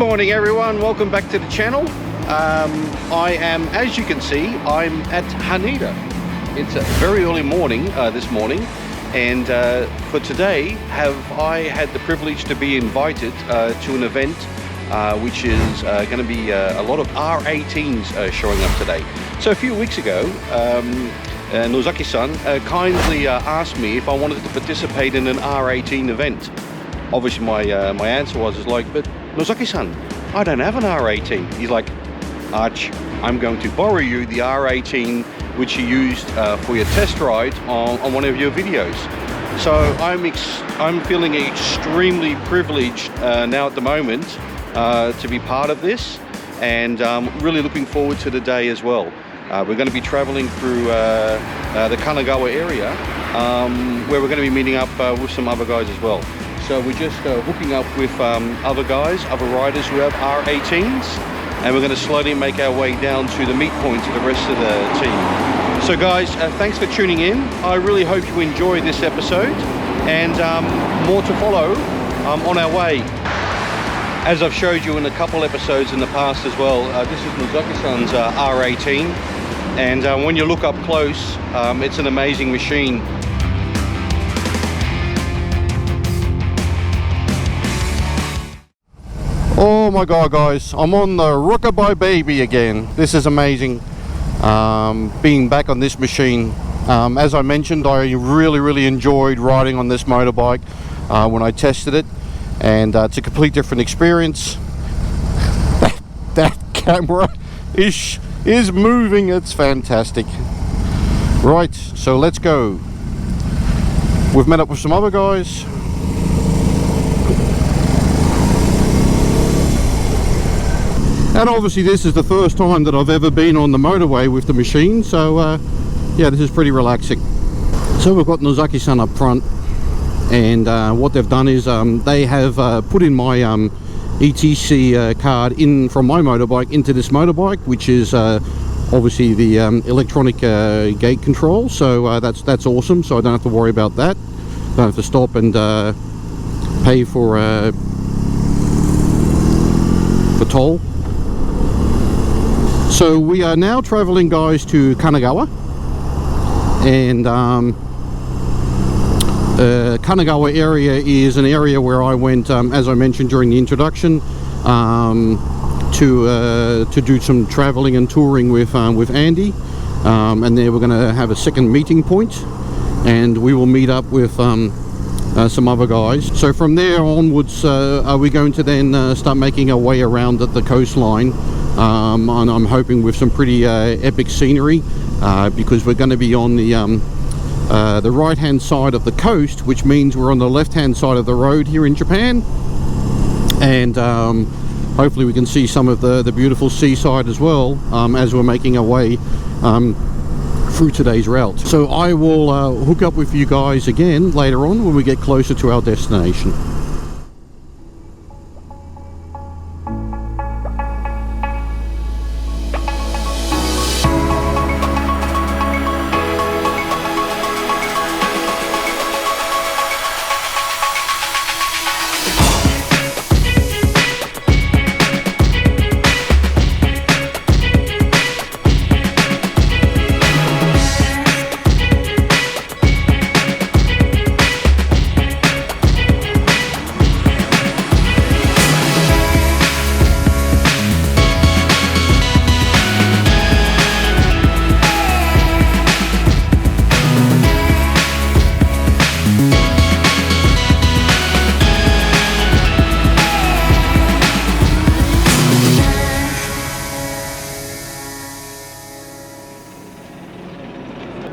morning everyone, welcome back to the channel. I am, as you can see, I'm at Haneda. It's a very early morning this morning, and for today I had the privilege to be invited to an event which is going to be a lot of R18s showing up today. So a few weeks ago, Nozaki-san kindly asked me if I wanted to participate in an R18 event. Obviously my answer was but Nozaki-san, I don't have an R18. He's like, Arch, I'm going to borrow you the R18 which you used for your test ride on one of your videos. So I'm feeling extremely privileged now at the moment to be part of this, and really looking forward to the day as well. We're going to be traveling through the Kanagawa area, where we're going to be meeting up with some other guys as well. So we're just hooking up with other guys, other riders who have R18s, and we're going to slowly make our way down to the meet point to the rest of the team. So guys, thanks for tuning in. I really hope you enjoy this episode, and more to follow on our way. As I've showed you in a couple episodes in the past as well, this is Nozaki-san's R18, and when you look up close, it's an amazing machine. Oh my god guys, I'm on the Rockabye Baby again. This is amazing, being back on this machine. As I mentioned, I really enjoyed riding on this motorbike when I tested it, and it's a complete different experience. That camera is moving, it's fantastic. Right, so let's go. We've met up with some other guys. And obviously this is the first time that I've ever been on the motorway with the machine, so yeah, this is pretty relaxing. So we've got Nozaki-san up front, and what they've done is they have put in my ETC card in from my motorbike into this motorbike, which is obviously the electronic gate control. So that's awesome, so I don't have to worry about that. Don't have to stop and pay for toll. So we are now traveling, guys, to Kanagawa, and Kanagawa area is an area where I went, as I mentioned during the introduction, to do some traveling and touring with Andy, and there we're going to have a second meeting point, and we will meet up with some other guys. So from there onwards, are we going to then start making our way around at the coastline, and I'm hoping with some pretty epic scenery, because we're going to be on the right hand side of the coast, which means we're on the left hand side of the road here in Japan, and hopefully we can see some of the beautiful seaside as well, as we're making our way through today's route. So I will hook up with you guys again later on when we get closer to our destination.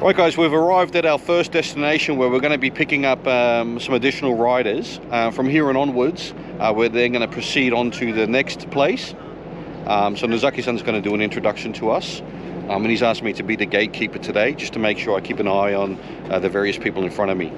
Right guys, we've arrived at our first destination where we're going to be picking up some additional riders. From here and onwards, we're then going to proceed on to the next place. So Nozaki-san's going to do an introduction to us, and he's asked me to be the gatekeeper today, just to make sure I keep an eye on the various people in front of me.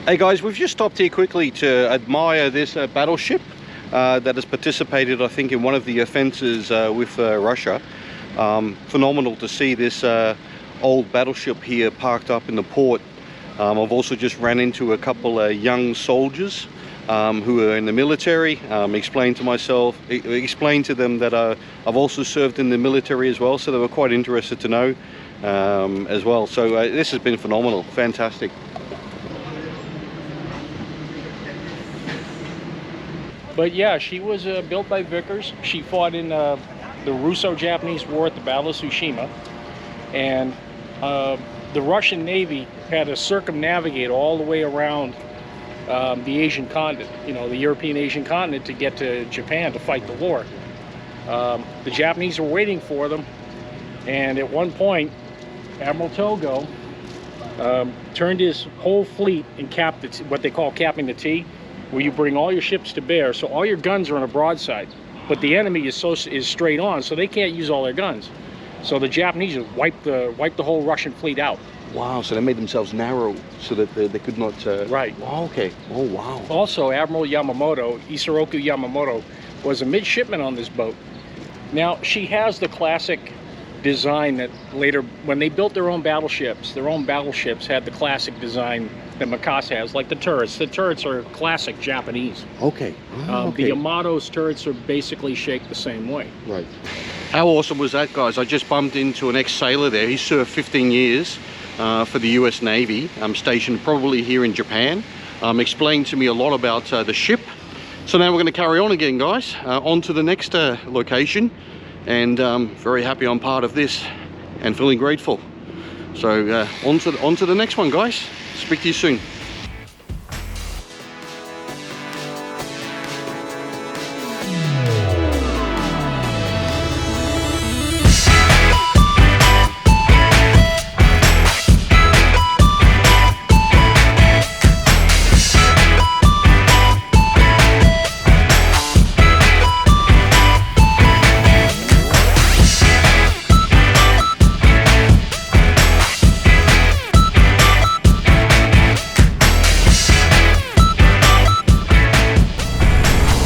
Hey guys, we've just stopped here quickly to admire this battleship. that has participated, I think, in one of the offences with Russia. Phenomenal to see this old battleship here parked up in the port. I've also just ran into a couple of young soldiers who are in the military. Explained to them that I've also served in the military as well, so they were quite interested to know as well. So this has been phenomenal, fantastic. But yeah, she was built by Vickers. She fought in the Russo-Japanese War at the Battle of Tsushima, and the Russian Navy had to circumnavigate all the way around the Asian continent, the European Asian continent, to get to Japan to fight the war. The Japanese were waiting for them, and at one point, Admiral Togo turned his whole fleet and capped what they call capping the T, where you bring all your ships to bear, so all your guns are on a broadside, but the enemy is straight on, so they can't use all their guns. So the Japanese wiped the whole Russian fleet out. Wow, so they made themselves narrow so that they could not... Right. Oh, okay. Oh, wow. Also, Admiral Yamamoto, Isoroku Yamamoto, was a midshipman on this boat. Now, she has the classic design that later, when they built their own battleships had the classic design that Mikasa has, like the turrets. The turrets are classic Japanese. Okay. The Yamato's turrets are basically shaped the same way. Right. How awesome was that, guys? I just bumped into an ex-sailor there. He served 15 years for the US Navy, stationed probably here in Japan. Explained to me a lot about the ship. So now we're going to carry on again, guys, on to the next location. And very happy I'm part of this and feeling grateful. So on to the next one, guys. Speak to you soon.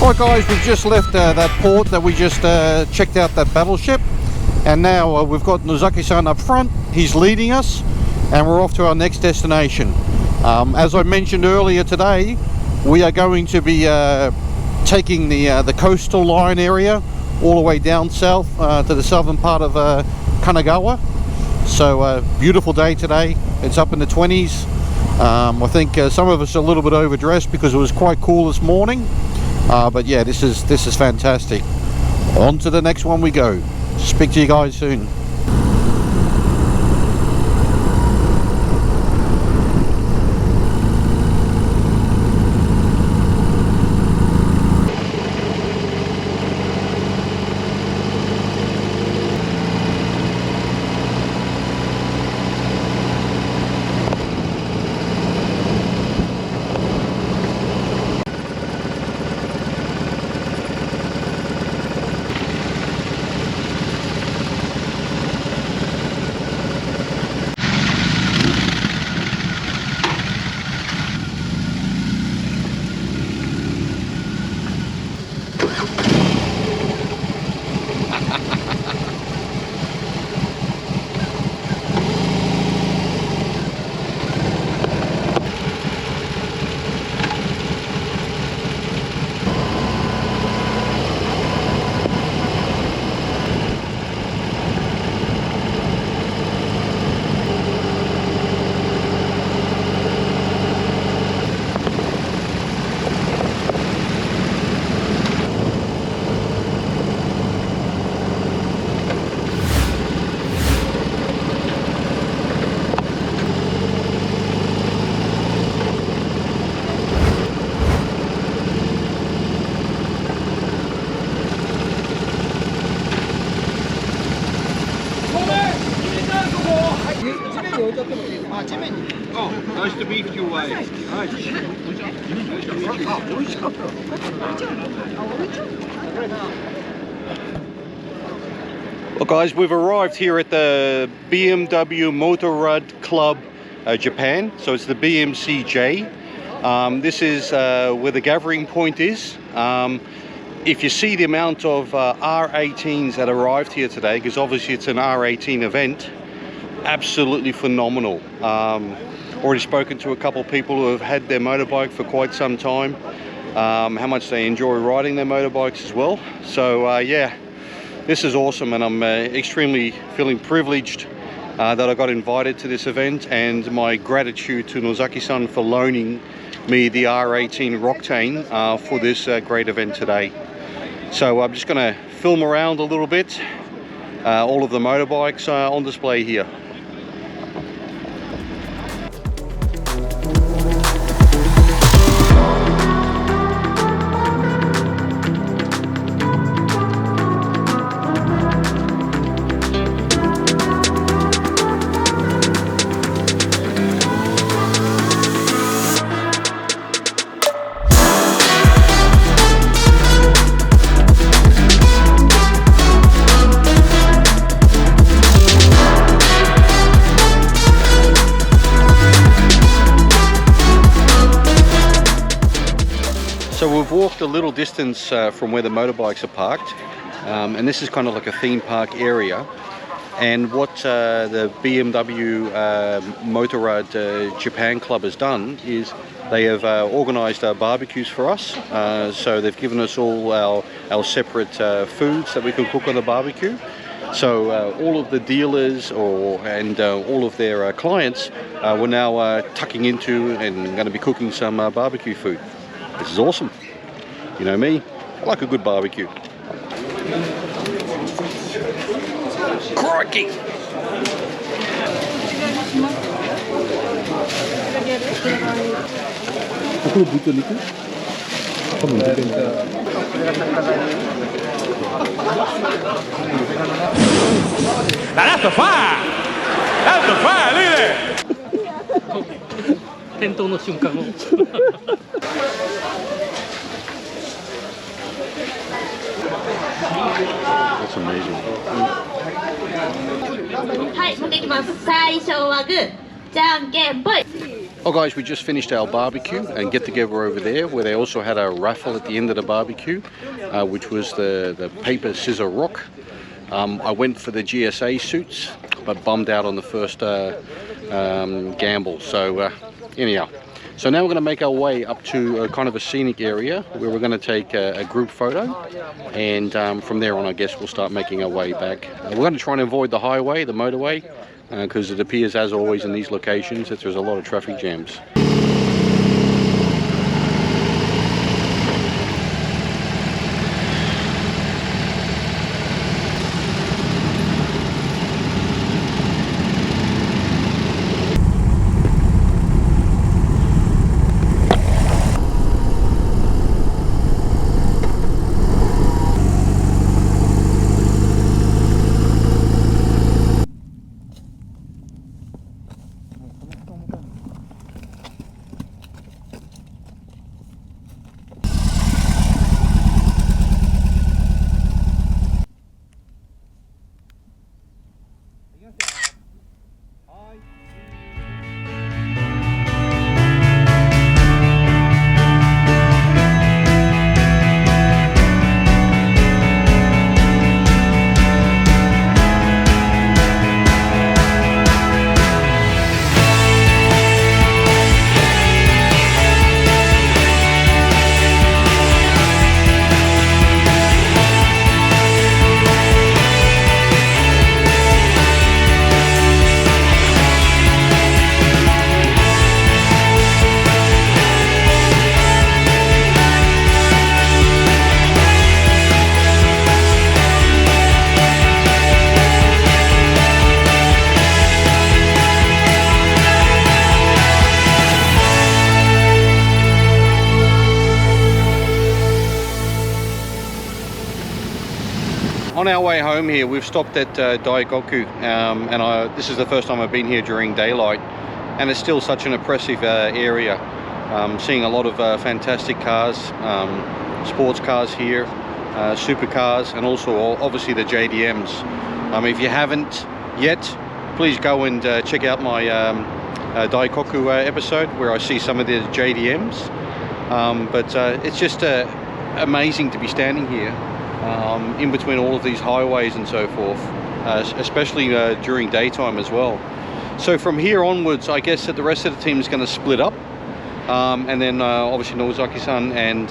Alright guys, we've just left that port that we just checked out, that battleship, and now we've got Nozaki-san up front. He's leading us and we're off to our next destination. As I mentioned earlier today, we are going to be taking the coastal line area all the way down south to the southern part of Kanagawa. So beautiful day today. It's up in the 20s. I think some of us are a little bit overdressed because it was quite cool this morning. But yeah, this is fantastic. On to the next one we go. Speak to you guys soon. Nice to meet you. Well guys, we've arrived here at the BMW MOTORRAD Club Japan. So it's the BMCJ. This is where the gathering point is. if you see the amount of R18s that arrived here today, because obviously it's an R18 event, absolutely phenomenal. Already spoken to a couple of people who have had their motorbike for quite some time, how much they enjoy riding their motorbikes as well. So yeah, this is awesome, and I'm extremely feeling privileged that I got invited to this event, and my gratitude to Nozaki-san for loaning me the R18 Roctane for this great event today. So I'm just going to film around a little bit, all of the motorbikes on display here. So we've walked a little distance from where the motorbikes are parked, and this is kind of like a theme park area. And what the BMW MOTORRAD Japan Club has done is they have organised barbecues for us. So they've given us all our separate foods that we can cook on the barbecue. So all of the dealers and all of their clients were now tucking into and going to be cooking some barbecue food. This is awesome. You know me, I like a good barbecue. Crikey! That's the fire! That's the fire! Look at that! 転倒の瞬間を That's amazing. はい、持っていきます。最初はグー、じゃんけんぽい。 Oh guys, we just finished our barbecue and get together over there where they also had a raffle at the end of the barbecue, which was the paper scissor rock. I went for the GSA suits but bummed out on the first gamble. So anyhow, so now we're going to make our way up to kind of a scenic area where we're going to take a group photo, and from there on I guess we'll start making our way back. We're going to try and avoid the highway, the motorway, because it appears, as always in these locations, that there's a lot of traffic jams. On our way home here, we've stopped at Daikoku, and this is the first time I've been here during daylight, and it's still such an impressive area. Seeing a lot of fantastic cars, sports cars here, supercars, and also obviously the JDMs. If you haven't yet, please go and check out my Daikoku episode where I see some of the JDMs. But it's just amazing to be standing here in between all of these highways and so forth, especially during daytime as well. So from here onwards, I guess that the rest of the team is going to split up, and then obviously Nozaki-san and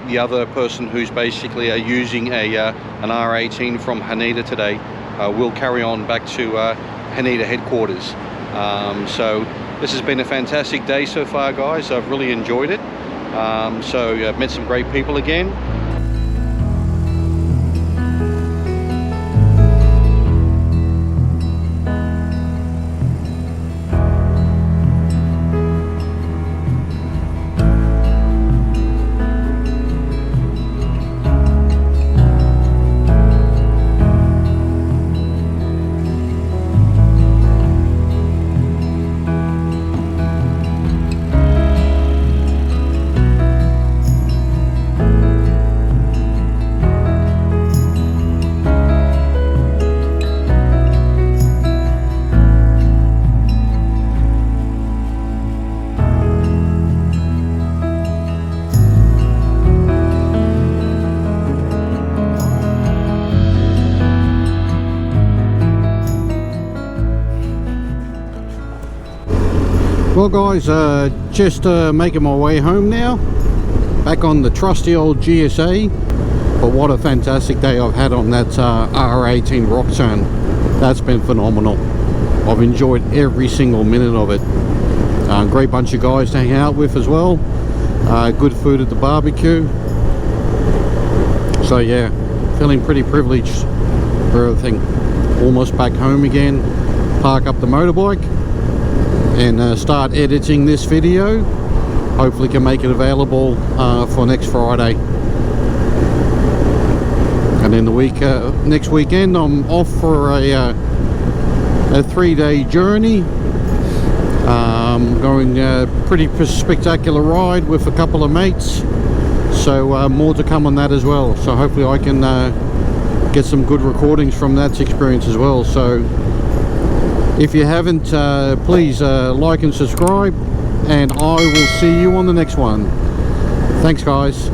the other person who's basically using an R18 from Haneda today will carry on back to Haneda headquarters. So this has been a fantastic day so far, guys. I've really enjoyed it. So I've met some great people again. Well guys, just making my way home now, back on the trusty old GSA. But what a fantastic day I've had on that R18 Roctane. That's been phenomenal. I've enjoyed every single minute of it. Great bunch of guys to hang out with as well. Good food at the barbecue. So yeah, feeling pretty privileged for everything. Almost back home again. Park up the motorbike and start editing this video. Hopefully can make it available for next Friday. And then the next weekend I'm off for a 3-day journey. Going a pretty spectacular ride with a couple of mates. So more to come on that as well. So hopefully I can get some good recordings from that experience as well. So if you haven't, please like and subscribe, and I will see you on the next one. Thanks guys.